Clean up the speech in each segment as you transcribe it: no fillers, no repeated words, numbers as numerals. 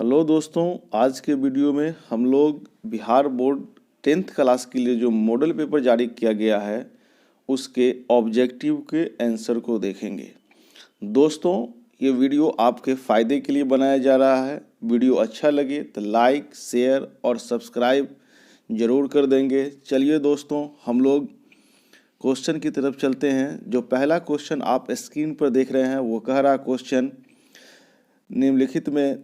Hello दोस्तों, आज के वीडियो में हम लोग बिहार बोर्ड 10th क्लास के लिए जो मॉडल पेपर जारी किया गया है उसके ऑब्जेक्टिव के आंसर को देखेंगे। दोस्तों, ये वीडियो आपके फ़ायदे के लिए बनाया जा रहा है। वीडियो अच्छा लगे तो लाइक, शेयर और सब्सक्राइब ज़रूर कर देंगे। चलिए दोस्तों, हम लोग क्वेश्चन की तरफ चलते हैं। जो पहला क्वेश्चन आप स्क्रीन पर देख रहे हैं वो कह रहा क्वेश्चन, निम्नलिखित में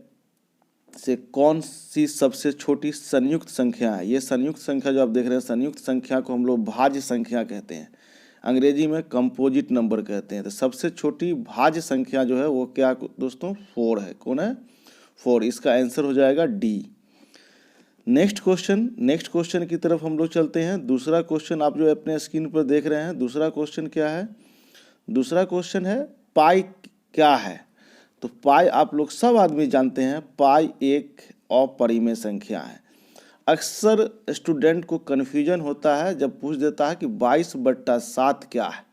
से कौन सी सबसे छोटी संयुक्त संख्या है। ये संयुक्त संख्या जो आप देख रहे हैं, संयुक्त संख्या को हम लोग भाज्य संख्या कहते हैं, अंग्रेजी में कंपोजिट नंबर कहते हैं। तो सबसे छोटी भाज्य संख्या जो है वो क्या दोस्तों, 4 है। कौन है? 4। इसका आंसर हो जाएगा डी। नेक्स्ट क्वेश्चन की तरफ हम लोग चलते हैं। दूसरा क्वेश्चन आप जो अपने स्क्रीन पर देख रहे हैं, दूसरा क्वेश्चन क्या है? दूसरा क्वेश्चन है पाई क्या है। तो पाई आप लोग सब आदमी जानते हैं, पाई एक अपरिमेय संख्या है। अक्सर स्टूडेंट को कन्फ्यूजन होता है जब पूछ देता है कि 22/7 क्या है।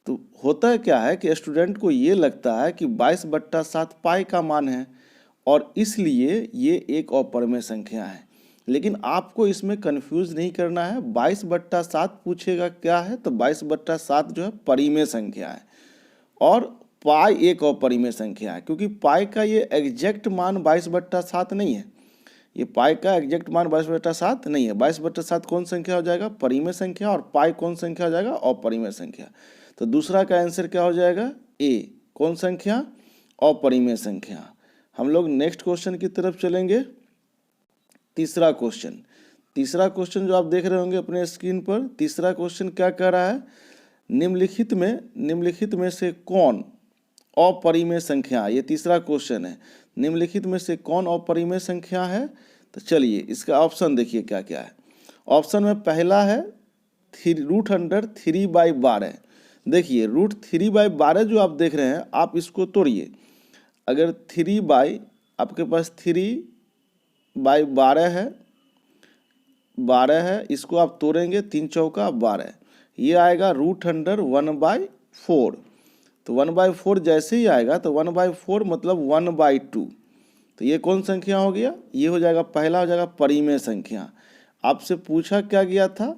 तो होता क्या है कि स्टूडेंट को ये लगता है कि 22/7 पाई का मान है और इसलिए ये एक अपरिमेय संख्या है। लेकिन आपको इसमें कन्फ्यूज नहीं करना है। 22/7 पूछेगा क्या है, तो 22/7 जो है परिमेय संख्या है और पाई एक अपरिमेय संख्या है। क्योंकि पाई का ये एग्जैक्ट मान 22/7 नहीं है। ये पाई का एग्जैक्ट मान 22/7 नहीं है। 22/7 कौन संख्या हो जाएगा? परिमेय संख्या। और पाई कौन संख्या हो जाएगा? अपरिमेय संख्या। तो दूसरा का आंसर क्या हो जाएगा? ए। कौन संख्या? अपरिमेय संख्या। हम लोग नेक्स्ट क्वेश्चन की तरफ चलेंगे। तीसरा क्वेश्चन जो आप देख रहे होंगे अपने स्क्रीन पर, तीसरा क्वेश्चन क्या कह रहा है? निम्नलिखित में से कौन अपरिमेय संख्या, ये तीसरा क्वेश्चन है। निम्नलिखित में से कौन अपरिमेय संख्या है? तो चलिए इसका ऑप्शन देखिए क्या क्या है। ऑप्शन में पहला है √3/12। देखिए √3/12 जो आप देख रहे हैं, आप इसको तोड़िए। अगर आपके पास 3/12 है, 12 है, इसको आप तोड़ेंगे, 3 चौका 12, ये आएगा √1/4। तो 1/4 जैसे ही आएगा तो 1/4 मतलब 1/2। तो ये कौन संख्या हो गया? ये हो जाएगा, पहला हो जाएगा परिमेय संख्या। आपसे पूछा क्या गया था?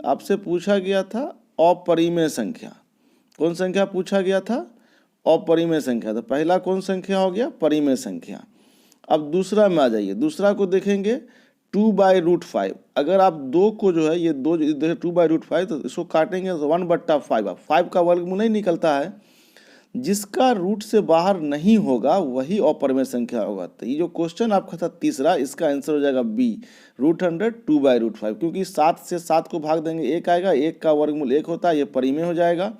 आपसे पूछा गया था अपरिमेय संख्या। कौन संख्या पूछा गया था? अपरिमेय संख्या। तो पहला कौन संख्या हो गया? परिमेय संख्या। अब दूसरा में आ जाइए। दूसरा को देखेंगे 2/5। अगर आप 2 को जो है, ये 2 देखें 2/5, तो इसको काटेंगे तो 1/5। 5 का वर्गमूल नहीं निकलता है। जिसका रूट से बाहर नहीं होगा वही अपरिमेय संख्या होगा। तो ये जो क्वेश्चन आपका था तीसरा, इसका आंसर हो जाएगा बी, √100 2/5। क्योंकि 7 से 7 को भाग देंगे 1 आएगा, 1 का वर्गमूल 1 होता है, ये परिमेय हो जाएगा।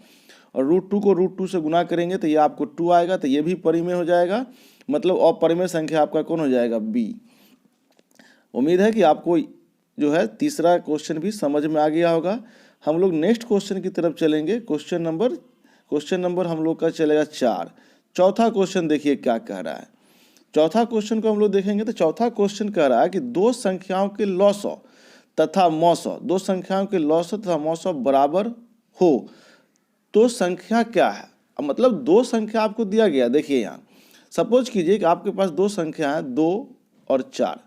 और √2 को √2 से गुना करेंगे तो ये आपको 2 आएगा, तो ये भी परिमेय हो जाएगा। मतलब अपरिमेय संख्या आपका कौन हो जाएगा? बी। उम्मीद है कि आपको जो है तीसरा क्वेश्चन भी समझ में आ गया होगा। हम लोग नेक्स्ट क्वेश्चन की तरफ चलेंगे। क्वेश्चन नंबर हम लोग का चलेगा 4। चौथा क्वेश्चन देखिए क्या कह रहा है। चौथा क्वेश्चन को हम लोग देखेंगे तो चौथा क्वेश्चन कह रहा है कि दो संख्याओं के लॉसव तथा मौसव, दो संख्याओं के लॉसव तथा मौसव बराबर हो तो संख्या क्या है? अब मतलब दो संख्या आपको दिया गया। देखिए यहाँ सपोज कीजिए कि आपके पास दो संख्या है 2 और 4।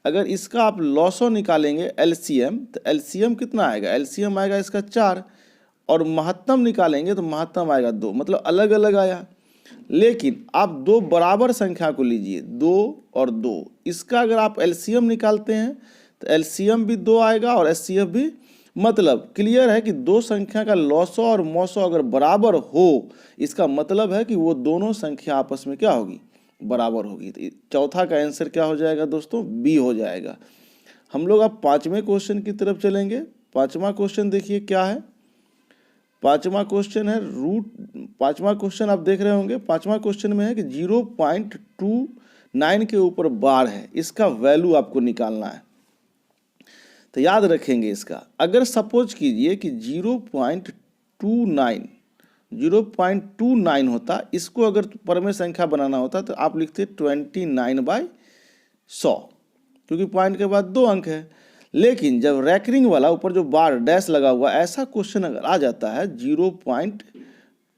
अगर इसका आप लॉसव निकालेंगे एलसीएम, तो एलसीएम कितना आएगा? एलसीएम आएगा इसका 4। और महत्तम निकालेंगे तो महत्तम आएगा 2। मतलब अलग अलग आया। लेकिन आप दो बराबर संख्या को लीजिए, 2 और 2, इसका अगर आप एलसीएम निकालते हैं तो एलसीएम भी 2 आएगा और एचसीएफ भी। मतलब क्लियर है कि दो संख्या का लॉसव और मौसव अगर बराबर हो, इसका मतलब है कि वो दोनों संख्या आपस में क्या होगी? बराबर होगी। तो चौथा का आंसर क्या हो जाएगा दोस्तों? बी हो जाएगा। हम लोग अब पांचवें क्वेश्चन की तरफ चलेंगे। पांचवा क्वेश्चन देखिए क्या है। पांचवा क्वेश्चन आप देख रहे होंगे। पांचवा क्वेश्चन में है कि 0.29 के ऊपर बार है, इसका वैल्यू आपको निकालना है। तो याद रखेंगे इसका, अगर सपोज कीजिए कि 0.29 होता, इसको अगर परमेय संख्या बनाना होता तो आप लिखते 29/100, क्योंकि पॉइंट के बाद 2 अंक है। लेकिन जब रैकरिंग वाला ऊपर जो बार डैश लगा हुआ, ऐसा क्वेश्चन अगर आ जाता है 0.29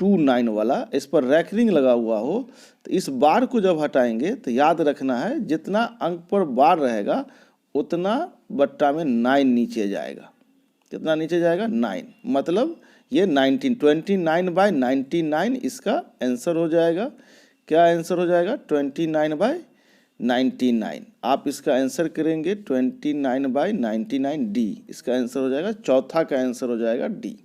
29 वाला, इस पर रैकरिंग लगा हुआ हो, तो इस बार को जब हटाएंगे तो याद रखना है जितना अंक पर बार रहेगा उतना बट्टा में 9 नीचे जाएगा। कितना नीचे जाएगा? 9। मतलब ये 19, 29/99 इसका आंसर हो जाएगा। क्या आंसर हो जाएगा? 29/99। आप इसका आंसर करेंगे 29/99 डी, इसका आंसर हो जाएगा। चौथा का आंसर हो जाएगा डी,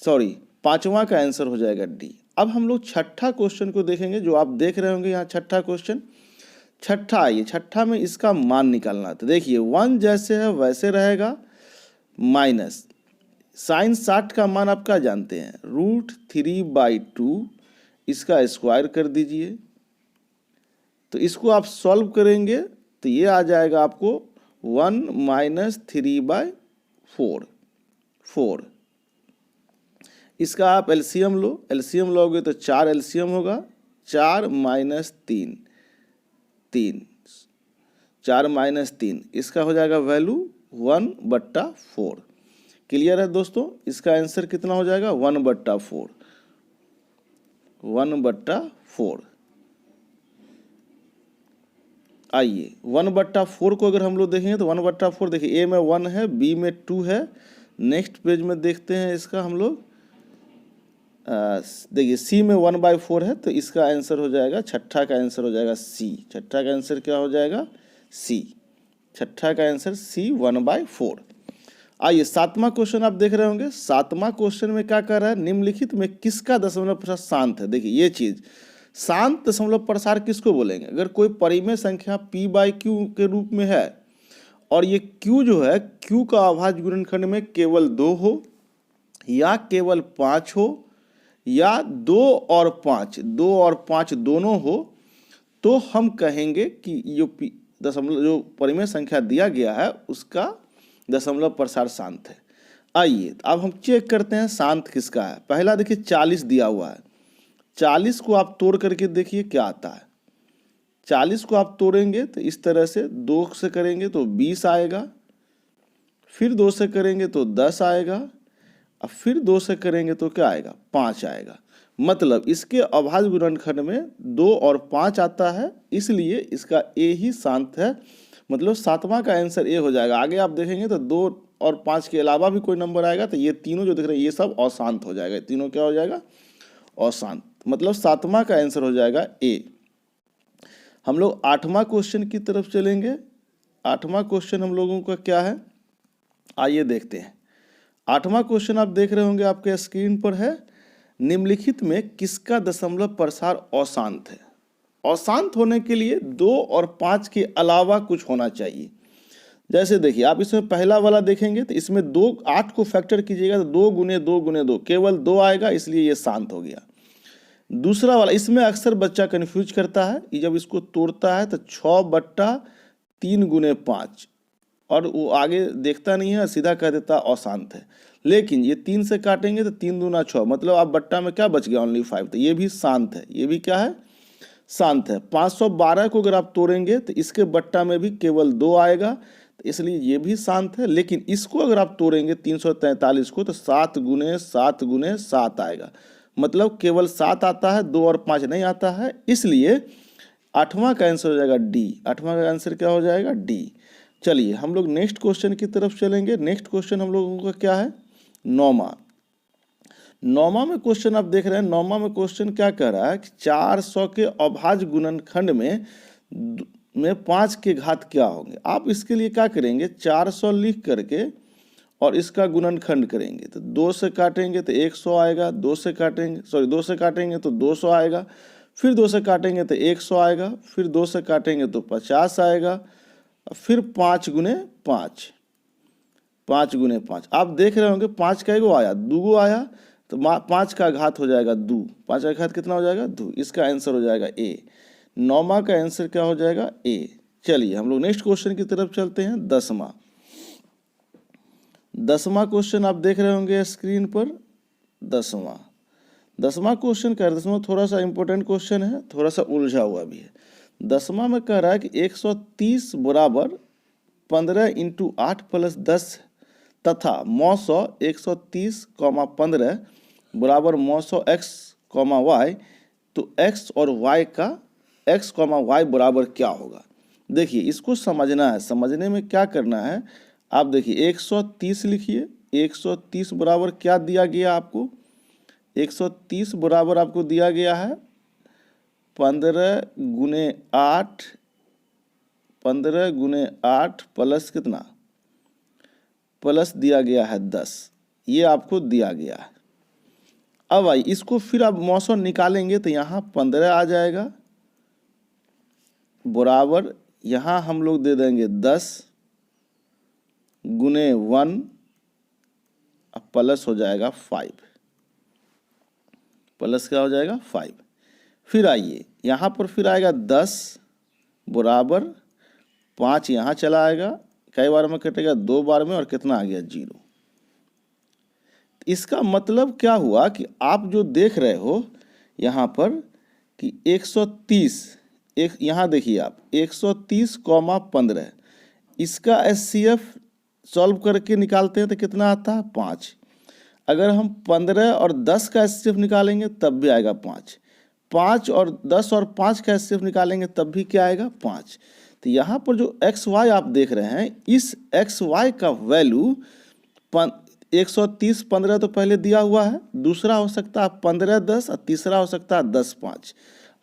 सॉरी पांचवा का आंसर हो जाएगा डी। अब हम लोग छठा क्वेश्चन को देखेंगे, जो आप देख रहे होंगे यहाँ छठा क्वेश्चन। छठा, आइए छठा में इसका मान निकालना। तो देखिए 1 जैसे है वैसे रहेगा, माइनस साइन 60 का मान आप क्या जानते हैं? √3/2, इसका स्क्वायर कर दीजिए। तो इसको आप सॉल्व करेंगे तो ये आ जाएगा आपको 1 - 3/4। इसका आप एलसीएम लो, एलसीएम लोगे तो 4 एलसीएम होगा, 4 - 3, 3, 4 - 3, इसका हो जाएगा वैल्यू 1/4। क्लियर है दोस्तों? इसका आंसर कितना हो जाएगा? 1/4, 1/4। आइए 1/4 को अगर हम लोग देखेंगे तो 1/4 देखिए, ए में 1 है, बी में 2 है। नेक्स्ट पेज में देखते हैं इसका हम लोग। देखिए सी में 1/4 है, तो इसका आंसर हो जाएगा, छठा का आंसर हो जाएगा सी। छठा का आंसर क्या हो जाएगा? सी। छठा का आंसर सी, 1/4। आइए सातवां क्वेश्चन आप देख रहे होंगे। सातवां क्वेश्चन में क्या कर रहा है? निम्नलिखित में किसका दशमलव प्रसार शांत है? देखिए ये चीज, शांत दशमलव प्रसार किसको बोलेंगे? अगर कोई परिमेय संख्या p/q के रूप में है और ये q जो है, q का अभाज्य गुणनखंड में केवल 2 हो या केवल 5 हो या 2 और 5, 2 और 5 दोनों हो, तो हम कहेंगे कि जो परिमेय संख्या दिया गया है उसका दशमलव प्रसार शांत है। आइए अब हम चेक करते हैं शांत किसका है। पहला देखिए 40 दिया हुआ है, 40 को आप तोड़ करके देखिए क्या आता है। 40 को आप तोड़ेंगे तो इस तरह से 2 से करेंगे तो 20 आएगा, फिर 2 से करेंगे तो 10 आएगा, अब फिर 2 से करेंगे तो क्या आएगा? 5 आएगा। मतलब इसके अभाज्य गुणनखंड में 2 और 5 आता है, इसलिए इसका ए ही शांत है। मतलब सातवां का आंसर ए हो जाएगा। आगे आप देखेंगे तो 2 और 5 के अलावा भी कोई नंबर आएगा तो ये तीनों जो दिख रहे हैं ये सब अशांत हो जाएगा। तीनों क्या हो जाएगा? अशांत। मतलब सातवां का आंसर हो जाएगा ए। हम लोग आठवां क्वेश्चन की तरफ चलेंगे। आठवां क्वेश्चन हम लोगों का क्या है, आइए देखते हैं। आठवां क्वेश्चन आप देख रहे होंगे आपके स्क्रीन पर है, निम्नलिखित में किसका दशमलव प्रसार अशांत है? अशांत होने के लिए 2 और 5 के अलावा कुछ होना चाहिए। जैसे देखिए आप इसमें पहला वाला देखेंगे तो इसमें 2, 8 को फैक्टर कीजिएगा तो 2 × 2 × 2 केवल 2 आएगा, इसलिए ये शांत हो गया। दूसरा वाला, इसमें अक्सर बच्चा कंफ्यूज करता है, ये जब इसको तोड़ता है तो 6/3 × 5 और वो आगे देखता नहीं है, सीधा कह देता अशांत है। लेकिन ये 3 से काटेंगे तो 3 दूना 6, मतलब आप बट्टा में क्या बच गया? ओनली 5। तो ये भी शांत है, ये भी क्या है? शांत है। 512 को अगर आप तोड़ेंगे तो इसके बट्टा में भी केवल 2 आएगा, तो इसलिए ये भी शांत है। लेकिन इसको अगर आप तोड़ेंगे 343 को तो 7 × 7 × 7 आएगा, मतलब केवल 7 आता है, 2 और 5 नहीं आता है, इसलिए आठवां का आंसर हो जाएगा डी। आठवां का आंसर क्या हो जाएगा? डी। चलिए हम लोग नेक्स्ट क्वेश्चन की तरफ चलेंगे। नेक्स्ट क्वेश्चन हम लोगों का क्या है? नौवां। नौवां में क्वेश्चन आप देख रहे हैं। नौवां में क्वेश्चन क्या कह रहा है कि 400 के अभाज्य गुणनखंड में 5 के घात क्या होंगे? आप इसके लिए क्या करेंगे? 400 लिख करके और इसका गुणनखंड करेंगे तो 2 से काटेंगे तो 100 आएगा, 2 से काटेंगे तो 200 आएगा, फिर 2 से काटेंगे तो 100 आएगा, फिर 2 से काटेंगे तो 50 आएगा, फिर 5 × 5, 5 × 5। आप देख रहे होंगे 5 का एगो आया, 2 आया, तो 5 का घात हो जाएगा 2। 5 का घात कितना हो जाएगा? 2। इसका आंसर हो जाएगा ए। नौवां का आंसर क्या हो जाएगा? ए। चलिए हम लोग नेक्स्ट क्वेश्चन की तरफ चलते हैं। 10वां। 10वां क्वेश्चन आप देख रहे होंगे स्क्रीन पर। 10वां क्वेश्चन का 10वां थोड़ा सा इंपॉर्टेंट क्वेश्चन है, थोड़ा सा उलझा हुआ भी है। 10वां में कह रहा है कि 130 बराबर 15 × 8 + 10 तथा 900 130, 15 बराबर मौसो एक्स कॉमा वाई, तो एक्स और वाई का एक्स कॉमा वाई बराबर क्या होगा। देखिए इसको समझना है, समझने में क्या करना है, आप देखिए 130 लिखिए। 130 बराबर क्या दिया गया आपको, 130 बराबर आपको दिया गया है 15 गुने 8, 15 गुने 8 प्लस कितना, प्लस दिया गया है 10, ये आपको दिया गया है। अब आई इसको फिर आप मौसम निकालेंगे तो यहाँ 15 आ जाएगा बराबर, यहाँ हम लोग दे देंगे 10 गुने 1 प्लस हो जाएगा 5, प्लस क्या हो जाएगा 5। फिर आइए यहाँ पर फिर आएगा 10 बराबर 5, यहाँ चला आएगा, कई बार में कटेगा 2 बार में, और कितना आ गया 0। इसका मतलब क्या हुआ कि आप जो देख रहे हो यहाँ पर कि 130, एक यहाँ देखिए आप 130,15, इसका HCF सॉल्व करके निकालते हैं तो कितना आता है 5। अगर हम 15 और 10 का HCF निकालेंगे तब भी आएगा 5, 5 और 10 और 5 का HCF निकालेंगे तब भी क्या आएगा 5। तो यहाँ पर जो XY आप देख रहे हैं, इस XY का वैल्यू 130 15 तो पहले दिया हुआ है, दूसरा हो सकता है 15 10, और तीसरा हो सकता है 10 5।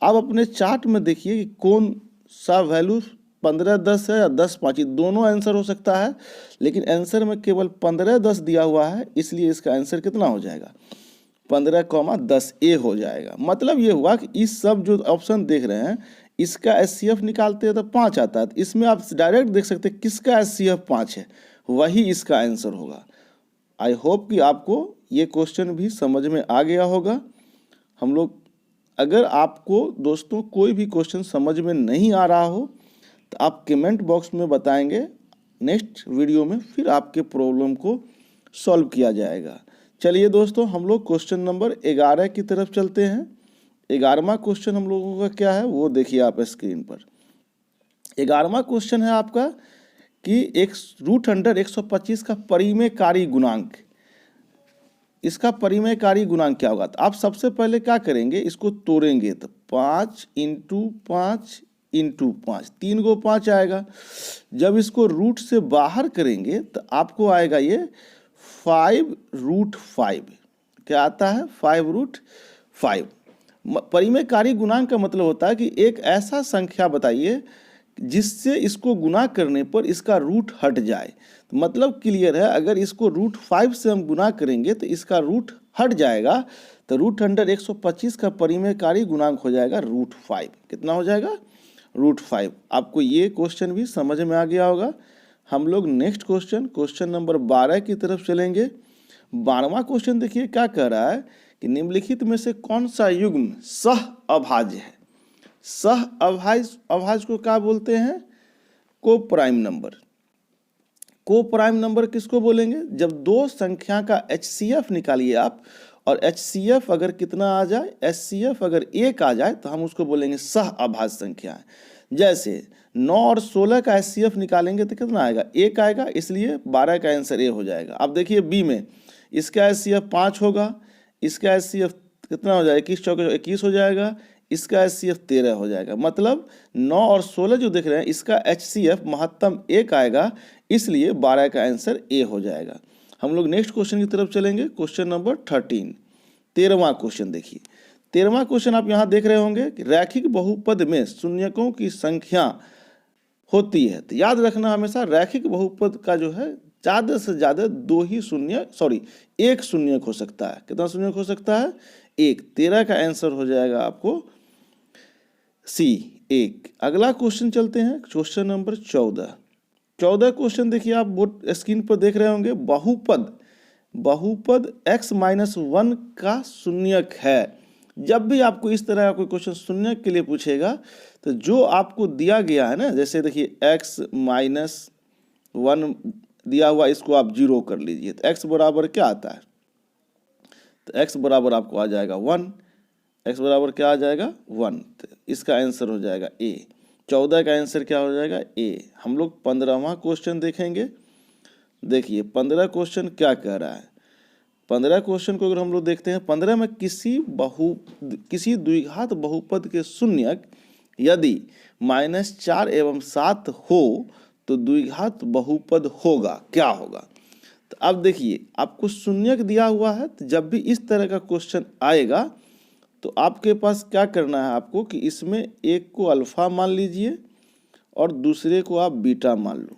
आप अपने चार्ट में देखिए कि कौन सा वैल्यू 15 10 है या 10 5, ये दोनों आंसर हो सकता है, लेकिन आंसर में केवल 15 10 दिया हुआ है, इसलिए इसका आंसर कितना हो जाएगा 15,10A हो जाएगा। मतलब ये हुआ कि इस सब जो ऑप्शन देख रहे हैं इसका HCF निकालते हैं तो 5 आता है, इसमें आप डायरेक्ट देख सकते हैं किसका HCF 5 है, वही इसका आंसर होगा। आई होप कि आपको ये क्वेश्चन भी समझ में आ गया होगा। हम लोग, अगर आपको दोस्तों कोई भी क्वेश्चन समझ में नहीं आ रहा हो तो आप कमेंट बॉक्स में बताएंगे, नेक्स्ट वीडियो में फिर आपके प्रॉब्लम को सॉल्व किया जाएगा। चलिए दोस्तों हम लोग क्वेश्चन नंबर 11 की तरफ चलते हैं। 11वां क्वेश्चन हम लोगों का क्या है वो देखिए आप स्क्रीन पर। 11वां क्वेश्चन है आपका कि एक √125 का परिमेयकारी गुणांक, इसका परिमेयकारी गुणांक क्या होगा। तो आप सबसे पहले क्या करेंगे, इसको तोड़ेंगे तो 5 × 5 × 5, 3 को 5 आएगा। जब इसको रूट से बाहर करेंगे तो आपको आएगा ये 5√5, क्या आता है 5√5। परिमेयकारी गुणांक का मतलब होता है कि एक ऐसा संख्या बताइए जिससे इसको गुना करने पर इसका रूट हट जाए। तो मतलब क्लियर है, अगर इसको √5 से हम गुना करेंगे तो इसका रूट हट जाएगा, तो √125 का परिमेयकारी गुणांक हो जाएगा √5। कितना हो जाएगा √5। आपको ये क्वेश्चन भी समझ में आ गया होगा। हम लोग नेक्स्ट क्वेश्चन नंबर 12 की तरफ चलेंगे। 12वां क्वेश्चन देखिए क्या कह रहा है कि निम्नलिखित में से कौन सा युग्म सह अभाज्य है। सह अभाज्य को क्या बोलते हैं, को प्राइम नंबर। को प्राइम नंबर किसको बोलेंगे, जब दो संख्या का HCF निकालिए आप, और HCF अगर कितना आ जाए, HCF अगर 1 आ जाए तो हम उसको बोलेंगे सह अभाज्य संख्या है। जैसे 9 और 16 का HCF निकालेंगे तो कितना आएगा 1 आएगा, इसलिए 12 का आंसर A हो जाएगा। अब देखिए बी में इसका HCF 5 होगा, इसका HCF कितना हो जाएगा 21 चौके 21 हो जाएगा, इसका HCF 13 हो जाएगा। मतलब 9 और 16 जो देख रहे हैं इसका HCF महत्तम 1 आएगा, इसलिए 12 का आंसर A हो जाएगा। हम लोग नेक्स्ट क्वेश्चन की तरफ चलेंगे, क्वेश्चन नंबर 13। 13वां क्वेश्चन देखिए। 13वां क्वेश्चन आप यहाँ देख रहे होंगे कि रैखिक बहुपद में शून्यकों की संख्या होती है। तो याद रखना हमेशा रैखिक बहुपद का जो है ज़्यादा से ज़्यादा एक शून्यक हो सकता है। कितना शून्यक हो सकता है 1। 13 का आंसर हो जाएगा आपको C 1। अगला क्वेश्चन चलते हैं, क्वेश्चन नंबर 14। 14 क्वेश्चन देखिए आप बोर्ड स्क्रीन पर देख रहे होंगे। बहुपद x-1 का शून्यक है। जब भी आपको इस तरह का कोई क्वेश्चन शून्यक के लिए पूछेगा तो जो आपको दिया गया है ना, जैसे देखिए x-1 दिया हुआ, इसको आप 0 कर लीजिए तो x बराबर क्या आता है, तो x बराबर आपको आ जाएगा 1। x बराबर क्या आ जाएगा 1, तो इसका आंसर हो जाएगा A। 14 का आंसर क्या हो जाएगा A। हम लोग 15वां क्वेश्चन देखेंगे। देखिए 15 क्वेश्चन क्या कह रहा है, 15 क्वेश्चन को अगर हम लोग देखते हैं, 15 में किसी द्विघात बहुपद के शून्यक यदि -4 एवं 7 हो तो द्विघात बहुपद होगा, क्या होगा। तो अब देखिए आपको शून्यक दिया हुआ है, तो जब भी इस तरह का क्वेश्चन आएगा तो आपके पास क्या करना है आपको कि इसमें एक को अल्फा मान लीजिए और दूसरे को आप बीटा मान लो।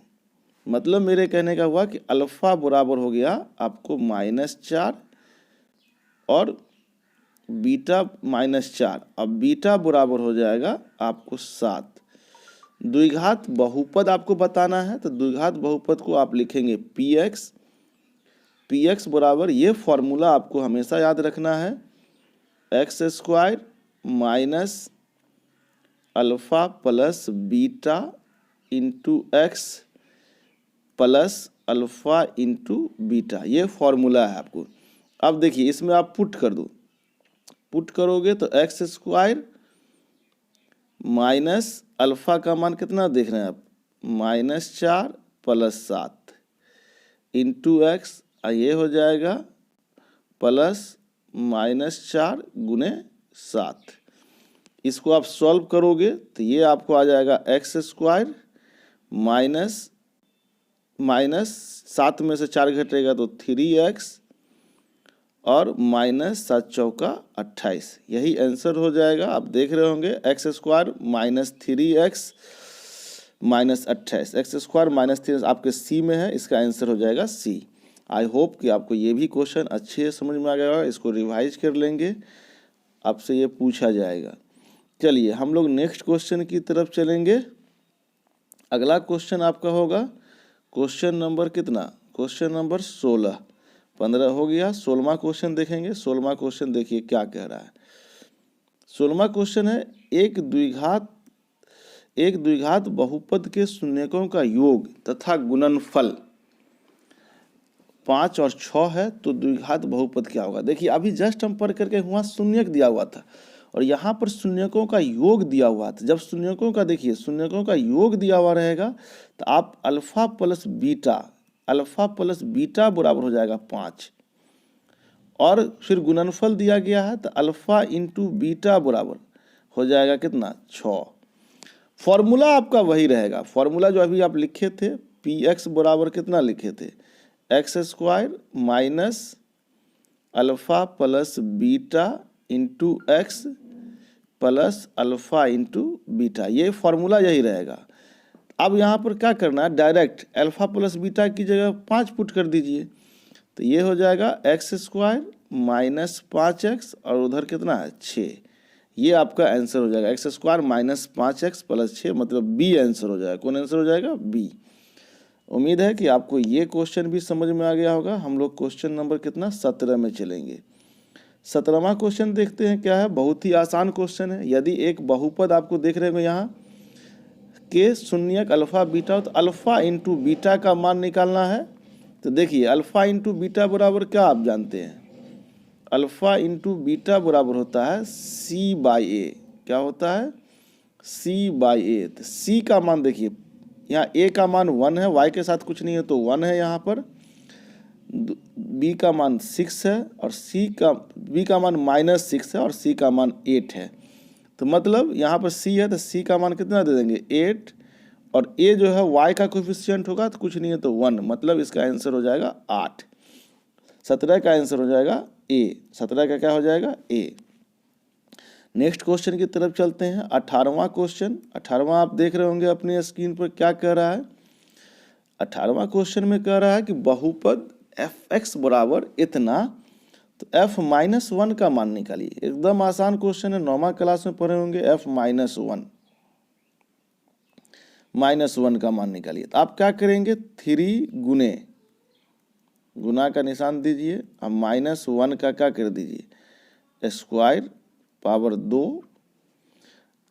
मतलब मेरे कहने का हुआ कि अल्फा बराबर हो गया आपको -4 और बीटा -4, अब बीटा बराबर हो जाएगा आपको 7। द्विघात बहुपद आपको बताना है, तो द्विघात बहुपद को आप लिखेंगे px बराबर, ये फॉर्मूला आपको हमेशा याद रखना है, x² minus alpha plus beta into x plus alpha into beta, ये फॉर्मूला है आपको। अब देखिए इसमें आप पुट कर दो, पुट करोगे तो x² माइनस अल्फा का मान कितना देख रहे हैं आप, -4 प्लस 7 इंटू एक्स, ये हो जाएगा प्लस -4 गुने 7। इसको आप सॉल्व करोगे तो ये आपको आ जाएगा x² माइनस 7 में से 4 घटेगा तो 3x और -7 चौका 28, यही आंसर हो जाएगा। आप देख रहे होंगे x² minus 3x minus 28, x² minus 3 आपके सी में है, इसका आंसर हो जाएगा सी। आई होप कि आपको ये भी क्वेश्चन अच्छे से समझ में आ गया होगा, इसको रिवाइज कर लेंगे, आपसे ये पूछा जाएगा। चलिए हम लोग नेक्स्ट क्वेश्चन की तरफ चलेंगे। अगला क्वेश्चन आपका होगा क्वेश्चन नंबर कितना, क्वेश्चन नंबर 16। 15 हो गया, 16वां क्वेश्चन देखेंगे। 16वां क्वेश्चन देखिए क्या कह रहा है। 16वां क्वेश्चन है एक द्विघात बहुपद के शून्यकों का योग तथा गुणनफल 5 और 6 है तो द्विघात बहुपद क्या होगा। देखिए अभी जस्ट हम पढ़ करके वहाँ शून्यक दिया हुआ था और यहाँ पर शून्यकों का योग दिया हुआ था। जब शून्यकों का देखिए शून्यकों का योग दिया हुआ रहेगा तो आप अल्फा प्लस बीटा बराबर हो जाएगा 5, और फिर गुणनफल दिया गया है तो अल्फा इंटू बीटा बराबर हो जाएगा कितना 6। फॉर्मूला आपका वही रहेगा, फॉर्मूला जो अभी आप लिखे थे px बराबर कितना लिखे थे, x² minus alpha plus beta into x plus alpha into beta, ये फॉर्मूला यही रहेगा। अब यहाँ पर क्या करना है, डायरेक्ट अल्फा प्लस बीटा की जगह 5 पुट कर दीजिए, तो ये हो जाएगा x² माइनस 5x और उधर कितना है 6, ये आपका आंसर हो जाएगा। x² माइनस 5x प्लस 6 मतलब बी आंसर हो जाएगा। कौन आंसर हो जाएगा, बी। उम्मीद है कि आपको ये क्वेश्चन भी समझ में आ गया होगा। हम लोग क्वेश्चन नंबर कितना 17 में चलेंगे। 17वां क्वेश्चन देखते हैं क्या है, बहुत ही आसान क्वेश्चन है। यदि एक बहुपद आपको देख रहे हो यहाँ के शून्यक अल्फा बीटा हो तो अल्फा इंटू बीटा का मान निकालना है। तो देखिए अल्फा इंटू बीटा बराबर क्या आप जानते हैं, अल्फा इंटू बीटा बराबर होता है c/a। क्या होता है, c/a। तो c का मान देखिए यहाँ a का मान 1 है, y के साथ कुछ नहीं है तो 1 है यहाँ पर, b का मान 6 है और b का मान -6 है और c का मान 8 है। तो मतलब यहाँ पर c है तो c का मान कितना दे देंगे 8, और a जो है y का कोफिशिएंट होगा तो कुछ नहीं है तो 1, मतलब इसका आंसर हो जाएगा 8। 17 का आंसर हो जाएगा a, 17 का क्या हो जाएगा a। नेक्स्ट क्वेश्चन की तरफ चलते हैं। 18वां क्वेश्चन, 18वां आप देख रहे होंगे अपनी स्क्रीन पर क्या कह रहा है। 18वां क्वेश्चन में कह रहा है कि बहुपद fx बराबर इतना, तो f-1 का मान निकालिए। एकदम आसान क्वेश्चन है, 9वां क्लास में पढ़े होंगे। f-1 का मान निकालिए। तो आप क्या करेंगे, 3 गुना का निशान दीजिए, अब -1 का क्या कर दीजिए स्क्वायर पावर 2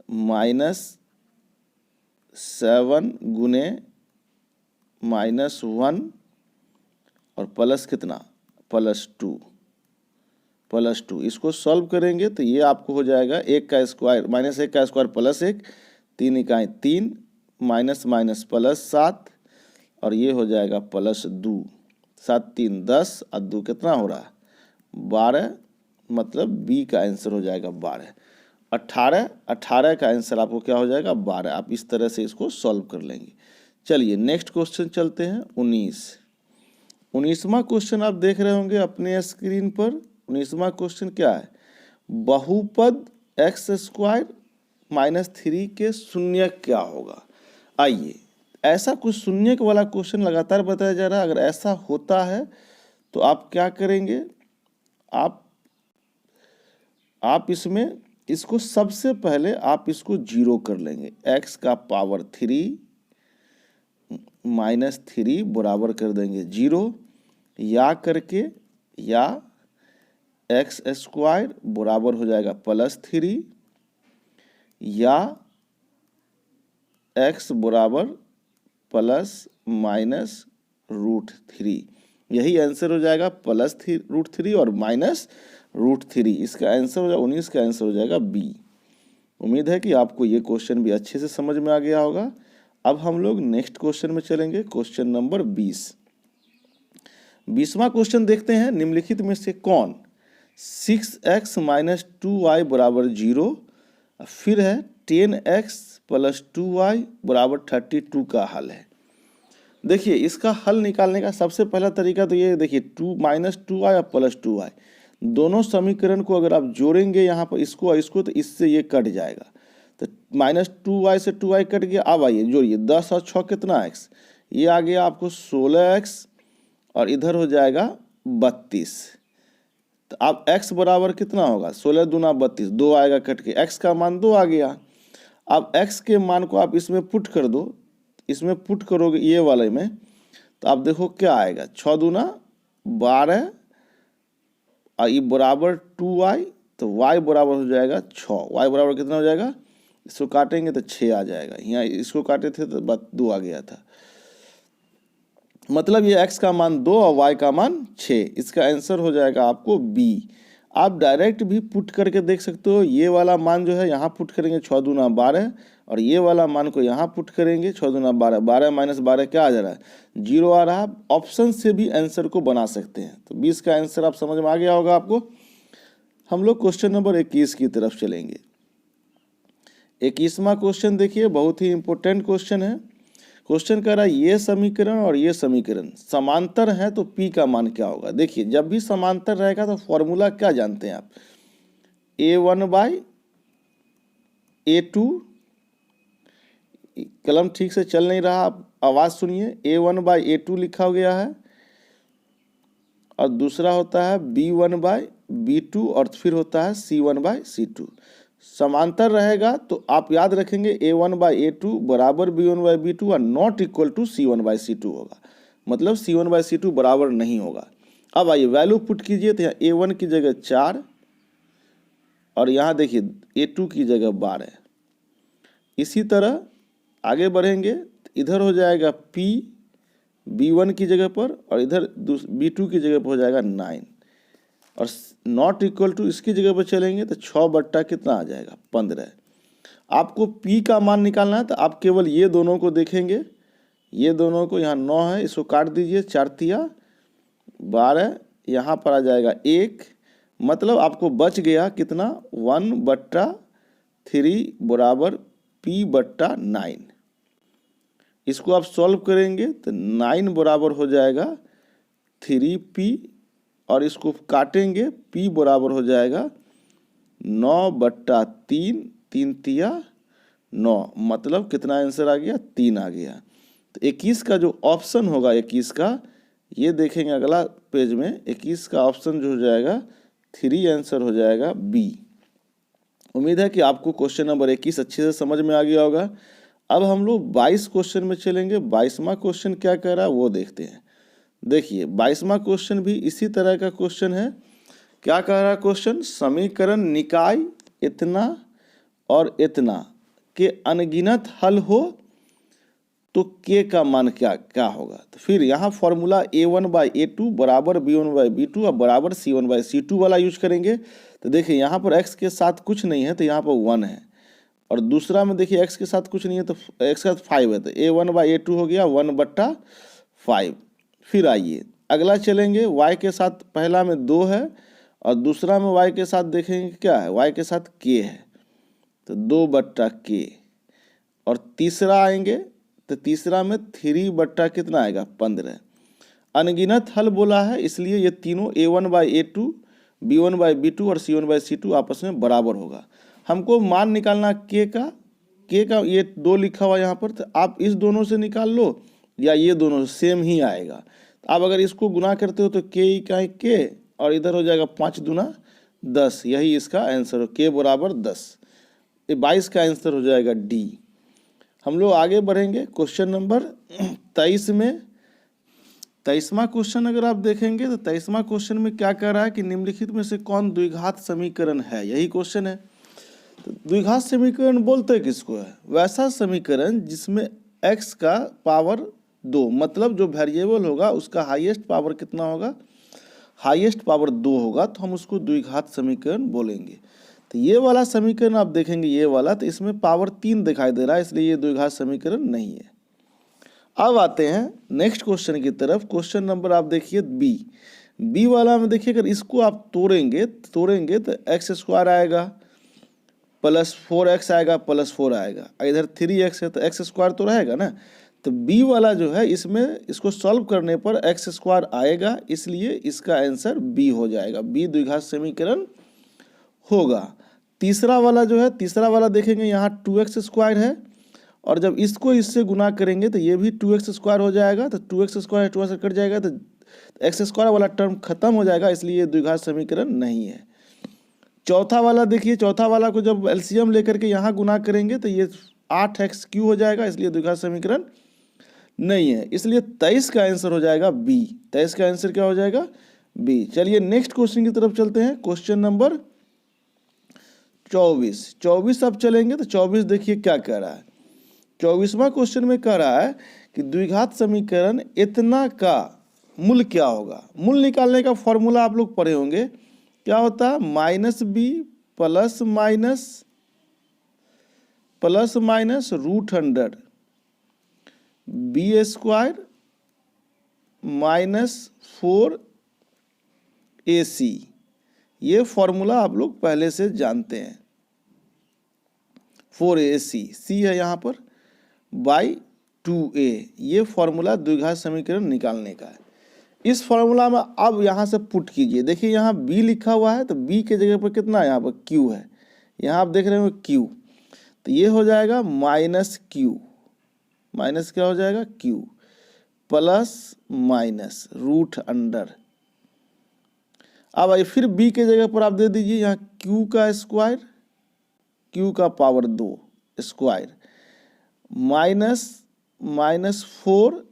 -7 गुने -1 और प्लस कितना +2। इसको सॉल्व करेंगे तो ये आपको हो जाएगा 1 का स्क्वायर -1 का स्क्वायर +1, 3 इकाई 3 माइनस +7 और ये हो जाएगा +2। 7 3 10 और 2 कितना हो रहा है 12 मतलब बी का आंसर हो जाएगा 12। 18 का आंसर आपको क्या हो जाएगा 12। आप इस तरह से इसको सॉल्व कर लेंगे। चलिए नेक्स्ट क्वेश्चन चलते हैं 19वां क्वेश्चन आप देख रहे होंगे अपने स्क्रीन पर। 19वां क्वेश्चन क्या है, बहुपद एक्स स्क्वायर माइनस 3 के शून्य क्या होगा। आइए, ऐसा कुछ शून्य वाला क्वेश्चन लगातार बताया जा रहा है। अगर ऐसा होता है तो आप क्या करेंगे, आप इसमें इसको सबसे पहले आप इसको 0 कर लेंगे। x का पावर 3 माइनस 3 बराबर कर देंगे 0, या करके या एक्स स्क्वायर बराबर हो जाएगा +3 या x बराबर ±√3। यही आंसर हो जाएगा +√3 और -√3। इसका आंसर हो जाएगा 19 का आंसर हो जाएगा बी। उम्मीद है कि आपको ये क्वेश्चन भी अच्छे से समझ में आ गया होगा। अब हम लोग नेक्स्ट क्वेश्चन में चलेंगे, क्वेश्चन नंबर 20वां क्वेश्चन देखते हैं। निम्नलिखित में से कौन 6x - 2y बराबर 0 फिर है 10x + 2y बराबर 32 का हल है। देखिए, इसका हल निकालने का सबसे पहला तरीका तो ये देखिए, 2 - 2y और +2y दोनों समीकरण को अगर आप जोड़ेंगे यहाँ पर इसको और इसको, तो इससे ये कट जाएगा। तो -2y से 2y कट गया। अब आइए जोड़िए, 10 और 6 कितना x, ये आ गया आपको 16x और इधर हो जाएगा 32। तो अब x बराबर कितना होगा, 16 दूना 32, 2 आएगा कट के, x का मान 2 आ गया। अब x के मान को आप इसमें पुट कर दो, इसमें पुट करोगे ये वाले में, तो आप देखो क्या आएगा, 6 दूना 12 और ये बराबर 2y, तो y बराबर हो जाएगा 6। y बराबर कितना हो जाएगा, इसको काटेंगे तो 6 आ जाएगा। यहाँ इसको काटे थे तो 2 आ गया था। मतलब ये x का मान 2 और y का मान 6। इसका आंसर हो जाएगा आपको b। आप डायरेक्ट भी पुट करके देख सकते हो। ये वाला मान जो है यहाँ पुट करेंगे 6 दूना 12 और ये वाला मान को यहाँ पुट करेंगे 6 दूना 12, 12 - 12 क्या आ जा रहा है, 0 आ रहा है। ऑप्शन से भी आंसर को बना सकते हैं। तो 20 का आंसर आप समझ में आ गया होगा आपको। हम लोग क्वेश्चन नंबर 21 की तरफ चलेंगे। 21वां क्वेश्चन देखिए, बहुत ही इंपॉर्टेंट क्वेश्चन है। क्वेश्चन कह रहा है ये समीकरण और ये समीकरण समांतर है तो p का मान क्या होगा। देखिए, जब भी समांतर रहेगा तो फॉर्मूला क्या जानते हैं आप, a1/a2। कलम ठीक से चल नहीं रहा, आप आवाज़ सुनिए। a1/a2 लिखा गया है और दूसरा होता है b1/b2 और फिर होता है c1/c2। समांतर रहेगा तो आप याद रखेंगे a1/a2 बराबर b1/b2 और नॉट इक्वल टू c1/c2 होगा। मतलब c1/c2 बराबर नहीं होगा। अब आइए वैल्यू पुट कीजिए, तो यहाँ a1 की जगह 4 और यहाँ देखिए a2 की जगह 12। इसी तरह आगे बढ़ेंगे, इधर हो जाएगा p b1 की जगह पर और इधर b2 की जगह पर हो जाएगा 9 और नॉट इक्वल टू इसकी जगह पर चलेंगे तो 6 बट्टा कितना आ जाएगा 15। आपको p का मान निकालना है तो आप केवल ये दोनों को देखेंगे, ये दोनों को, यहाँ 9 है, इसको काट दीजिए, 4 तिया 12, यहाँ पर आ जाएगा 1। मतलब आपको बच गया कितना, 1/3 बराबर p/9। इसको आप सॉल्व करेंगे तो 9 बराबर हो जाएगा 3p और इसको काटेंगे, p बराबर हो जाएगा 9/3, 3 तिया 9। मतलब कितना आंसर आ गया, 3 आ गया। तो 21 का जो ऑप्शन होगा 21 का, ये देखेंगे अगला पेज में, 21 का ऑप्शन जो हो जाएगा 3 आंसर हो जाएगा बी। उम्मीद है कि आपको क्वेश्चन नंबर 21 अच्छे से समझ में आ गया होगा। अब हम लोग 22 क्वेश्चन में चलेंगे। 22वां क्वेश्चन क्या कह रहा है वो देखते हैं। देखिए 22वां क्वेश्चन भी इसी तरह का क्वेश्चन है। क्या कह रहा है क्वेश्चन, समीकरण निकाय इतना और इतना के अनगिनत हल हो तो k का मान क्या होगा। तो फिर यहाँ फॉर्मूला a1/a2 बराबर b1/b2 और बराबर c1/c2 वाला यूज करेंगे। तो देखिए यहाँ पर x के साथ कुछ नहीं है तो यहाँ पर 1 है और दूसरा में देखिए x के साथ कुछ नहीं है तो x के साथ 5 है, तो a1/a2 हो गया 1/5। फिर आइए अगला चलेंगे, y के साथ पहला में 2 है और दूसरा में y के साथ देखेंगे क्या है, y के साथ k है तो 2/k। और तीसरा आएंगे तो तीसरा में 3 कितना आएगा 15। अनगिनत हल बोला है इसलिए ये तीनों a1/a2 b1/b2 और c1/c2 आपस में बराबर होगा। हमको मान निकालना k का ये 2 लिखा हुआ यहाँ पर, तो आप इस दोनों से निकाल लो या ये दोनों सेम ही आएगा। आप अगर इसको गुना करते हो तो k इकाई k और इधर हो जाएगा 5 दूना 10, यही इसका आंसर हो, k बराबर 10। ये 22 का आंसर हो जाएगा डी। हम लोग आगे बढ़ेंगे क्वेश्चन नंबर 23 में। 23वां क्वेश्चन अगर आप देखेंगे तो 23वां क्वेश्चन में क्या कह रहा है कि निम्नलिखित में से कौन द्विघात समीकरण है, यही क्वेश्चन है। तो द्विघात समीकरण बोलते किसको है, वैसा समीकरण जिसमें x का पावर 2 मतलब जो वेरिएबल होगा उसका हाईएस्ट पावर कितना होगा, हाईएस्ट पावर 2 होगा, तो हम उसको द्विघात समीकरण बोलेंगे। तो ये वाला समीकरण आप देखेंगे ये वाला, तो इसमें पावर 3 दिखाई दे रहा है इसलिए ये द्विघात समीकरण नहीं है। अब आते हैं नेक्स्ट क्वेश्चन की तरफ। क्वेश्चन नंबर आप देखिए बी वाला में देखिए अगर इसको आप तोड़ेंगे तो x² आएगा प्लस 4x आएगा प्लस 4 आएगा, इधर 3x है तो x² तो रहेगा ना। तो बी वाला जो है इसमें इसको सॉल्व करने पर x² आएगा, इसलिए इसका आंसर बी हो जाएगा, बी द्विघात समीकरण होगा। तीसरा वाला जो है, तीसरा वाला देखेंगे यहाँ 2x² है और जब इसको इससे गुना करेंगे तो ये भी 2x² हो जाएगा, तो 2x² 2 से कट जाएगा तो x² वाला टर्म खत्म हो जाएगा, इसलिए ये द्विघात समीकरण नहीं है। चौथा वाला देखिए, चौथा वाला को जब एलसीएम लेकर के यहाँ गुना करेंगे तो ये 8x³ हो जाएगा, इसलिए द्विघात समीकरण नहीं है, इसलिए 23 का आंसर हो जाएगा बी। 23 का आंसर क्या हो जाएगा बी। चलिए नेक्स्ट क्वेश्चन की तरफ चलते हैं। क्वेश्चन नंबर 24 अब चलेंगे तो 24 देखिए क्या कह रहा है। 24वां क्वेश्चन में कह रहा है कि द्विघात समीकरण इतना का मूल क्या होगा। मूल निकालने का फॉर्मूला आप लोग पढ़े होंगे, क्या होता है -b plus minus √100 b² -4ac। ये फॉर्मूला आप लोग पहले से जानते हैं। 4ac c है यहाँ पर बाई 2a, ये फॉर्मूला द्विघात समीकरण निकालने का है। इस फॉर्मूला में अब यहाँ से पुट कीजिए, देखिए यहाँ b लिखा हुआ है तो b के जगह पर कितना है, यहाँ पर q है, यहाँ आप देख रहे हो q, तो ये हो जाएगा -q, माइनस क्या हो जाएगा q प्लस माइनस √100। अब आइए फिर b के जगह पर आप दे दीजिए यहाँ q का स्क्वायर, q का पावर 2 स्क्वायर माइनस 4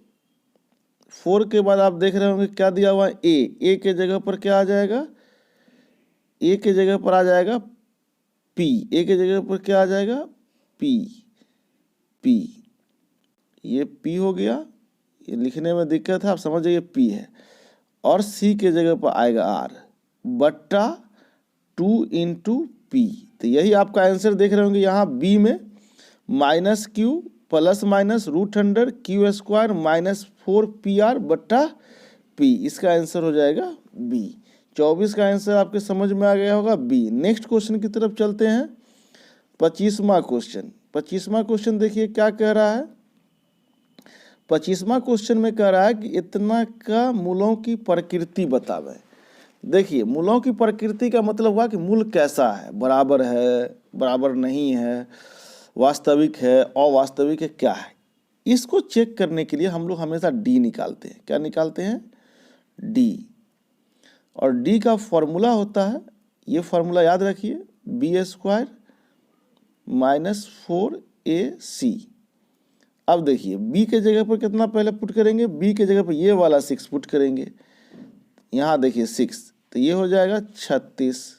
के बाद आप देख रहे होंगे क्या दिया हुआ है a के जगह पर क्या आ जाएगा, a के जगह पर आ जाएगा p, a के जगह पर क्या आ जाएगा p, ये p हो गया, ये लिखने में दिक्कत है आप समझ जाइए p है। और c के जगह पर आएगा r बट्टा 2 × p। तो यही आपका आंसर देख रहे होंगे यहाँ b में -q plus minus √100 q² -4pr बट्टा p, इसका आंसर हो जाएगा b। 24 का आंसर आपके समझ में आ गया होगा b। नेक्स्ट क्वेश्चन की तरफ चलते हैं। 25वां क्वेश्चन देखिए क्या कह रहा है। 25वां क्वेश्चन में कह रहा है कि इतना का मूलों की प्रकृति बतावे। देखिए मूलों की प्रकृति का मतलब हुआ कि मूल कैसा है, बराबर है, बराबर नहीं है, वास्तविक है, अवास्तविक है, क्या है। इसको चेक करने के लिए हम लोग हमेशा डी निकालते हैं। क्या निकालते हैं, डी। और डी का फॉर्मूला होता है, ये फॉर्मूला याद रखिए, b² -4ac। अब देखिए b के जगह पर कितना पहले पुट करेंगे, b के जगह पर ये वाला 6 पुट करेंगे, यहाँ देखिए 6, तो ये हो जाएगा 36,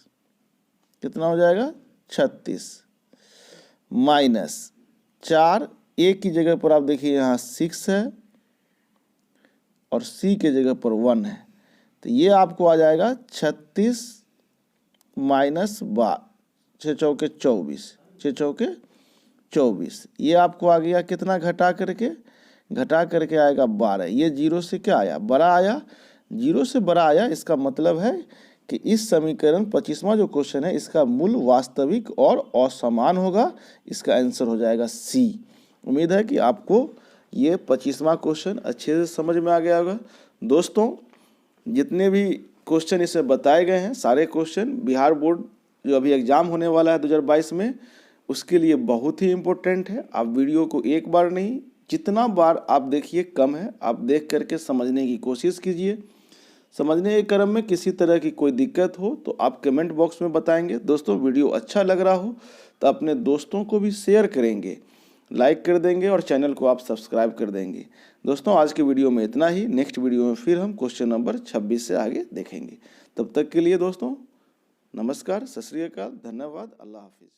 कितना हो जाएगा 36 माइनस 4, a की जगह पर आप देखिए यहाँ 6 है और c के जगह पर 1 है, तो ये आपको आ जाएगा 36 माइनस 6 चौके 24, 6 चौके 24, ये आपको आ गया कितना घटा करके आएगा 12। ये 0 से क्या आया, बड़ा आया, 0 से बड़ा आया, इसका मतलब है कि इस समीकरण 25वां जो क्वेश्चन है इसका मूल वास्तविक और असमान होगा। इसका आंसर हो जाएगा सी। उम्मीद है कि आपको ये 25वां क्वेश्चन अच्छे से समझ में आ गया होगा। दोस्तों, जितने भी क्वेश्चन इसमें बताए गए हैं सारे क्वेश्चन बिहार बोर्ड जो अभी एग्ज़ाम होने वाला है 2022 में, उसके लिए बहुत ही इम्पोर्टेंट है। आप वीडियो को एक बार नहीं, जितना बार आप देखिए कम है। आप देख करके समझने की कोशिश कीजिए। समझने के क्रम में किसी तरह की कोई दिक्कत हो तो आप कमेंट बॉक्स में बताएंगे। दोस्तों, वीडियो अच्छा लग रहा हो तो अपने दोस्तों को भी शेयर करेंगे, लाइक कर देंगे और चैनल को आप सब्सक्राइब कर देंगे। दोस्तों, आज के वीडियो में इतना ही। नेक्स्ट वीडियो में फिर हम क्वेश्चन नंबर 26 से आगे देखेंगे। तब तक के लिए दोस्तों नमस्कार, सत श्री अकाल, धन्यवाद, अल्लाह हाफिज़।